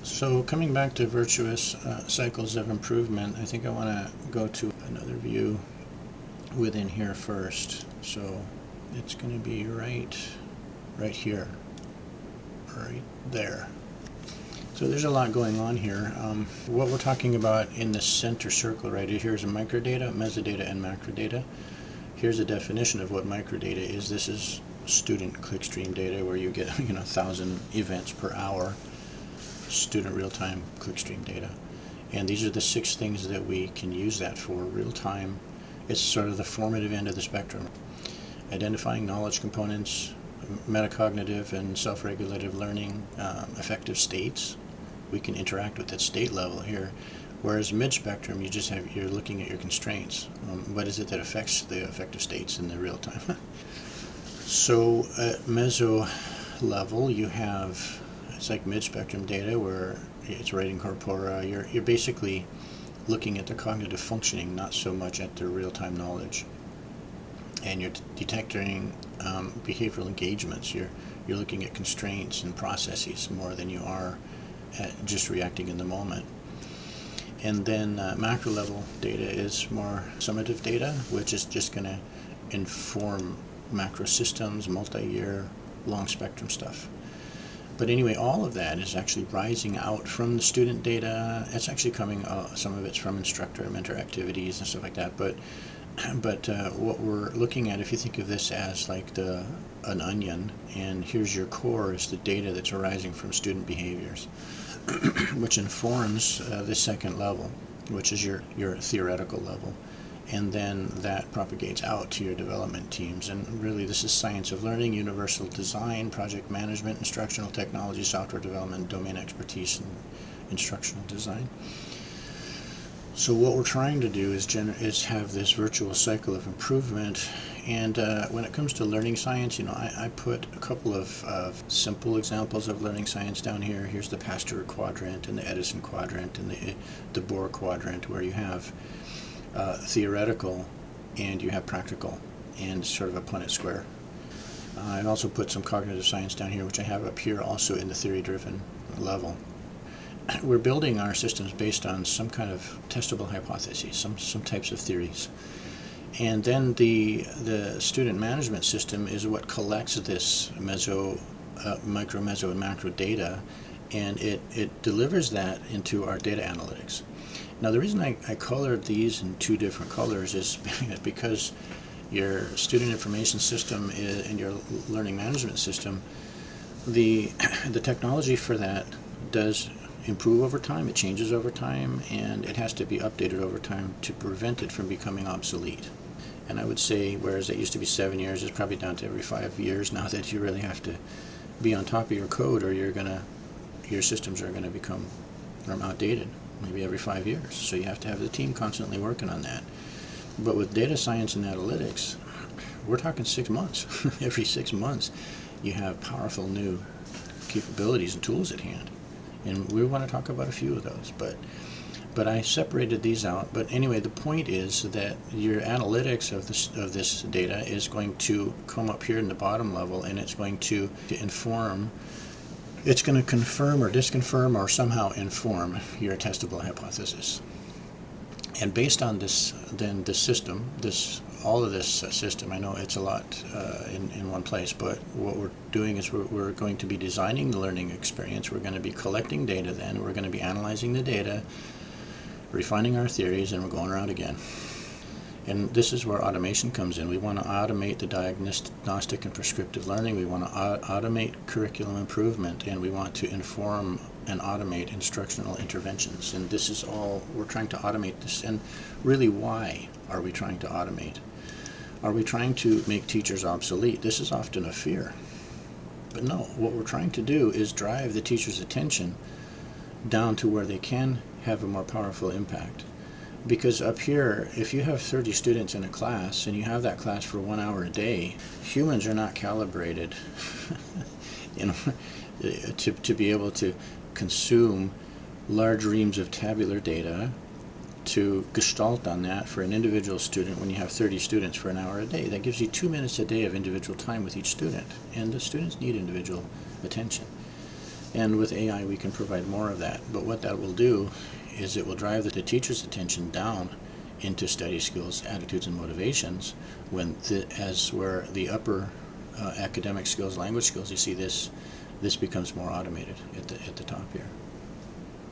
So coming back to virtuous cycles of improvement, I think I want to go to another view within here first. So it's going to be right here, right there. So there's a lot going on here. What we're talking about in the center circle right here's a microdata, mesodata, and macrodata. Here's a definition of what microdata is. This is student clickstream data where you get 1,000 events per hour. Student real-time clickstream data, and these are the 6 things that we can use that for. Real-time, it's sort of the formative end of the spectrum. Identifying knowledge components, metacognitive and self-regulative learning, affective states. We can interact with that state level here, whereas mid-spectrum you're looking at your constraints. What is it that affects the affective states in the real time? So at meso level you have, it's like mid-spectrum data where it's right in corpora. You're basically looking at the cognitive functioning, not so much at the real-time knowledge. And you're detecting behavioral engagements. You're looking at constraints and processes more than you are at just reacting in the moment. And then macro level data is more summative data, which is just going to inform macro systems, multi-year, long spectrum stuff. But anyway, all of that is actually rising out from the student data. It's actually coming, some of it's from instructor and mentor activities and stuff like that. But what we're looking at, if you think of this as like an onion, and here's your core, is the data that's arising from student behaviors, which informs the second level, which is your theoretical level. And then that propagates out to your development teams. And really this is science of learning, universal design, project management, instructional technology, software development, domain expertise, and instructional design. So what we're trying to do is have this virtuous cycle of improvement. And when it comes to learning science, I put a couple of simple examples of learning science down here. Here's the Pasteur quadrant and the Edison quadrant and the Bohr quadrant, where you have theoretical and you have practical, and sort of a Punnett square. I also put some cognitive science down here, which I have up here also in the theory-driven level. We're building our systems based on some kind of testable hypotheses, some types of theories. And then the student management system is what collects this micro, meso, and macro data, and it delivers that into our data analytics. Now the reason I colored these in 2 different colors is because your student information system and your learning management system, the technology for that does improve over time, it changes over time, and it has to be updated over time to prevent it from becoming obsolete. And I would say, whereas it used to be 7 years, it's probably down to every 5 years now that you really have to be on top of your code, or your systems are gonna become outdated. Maybe every 5 years. So you have to have the team constantly working on that. But with data science and analytics, we're talking 6 months. Every 6 months you have powerful new capabilities and tools at hand. And we want to talk about a few of those. But I separated these out. But anyway, the point is that your analytics of this data is going to come up here in the bottom level, and it's going to inform. It's going to confirm or disconfirm or somehow inform your testable hypothesis. And based on this, then this system, all of this system, I know it's a lot in one place, but what we're doing is we're going to be designing the learning experience. We're going to be collecting data then. We're going to be analyzing the data, refining our theories, and we're going around again. And this is where automation comes in. We want to automate the diagnostic and prescriptive learning. We want to automate curriculum improvement, and we want to inform and automate instructional interventions. And this is all, we're trying to automate this. And really, why are we trying to automate? Are we trying to make teachers obsolete? This is often a fear. But no, what we're trying to do is drive the teacher's attention down to where they can have a more powerful impact. Because up here, if you have 30 students in a class and you have that class for 1 hour a day, humans are not calibrated to be able to consume large reams of tabular data to gestalt on that for an individual student when you have 30 students for an hour a day. That gives you 2 minutes a day of individual time with each student, and the students need individual attention. And with AI, we can provide more of that. But what that will do is it will drive the teacher's attention down into study skills, attitudes, and motivations, as where the upper academic skills, language skills, you see this becomes more automated at the top here.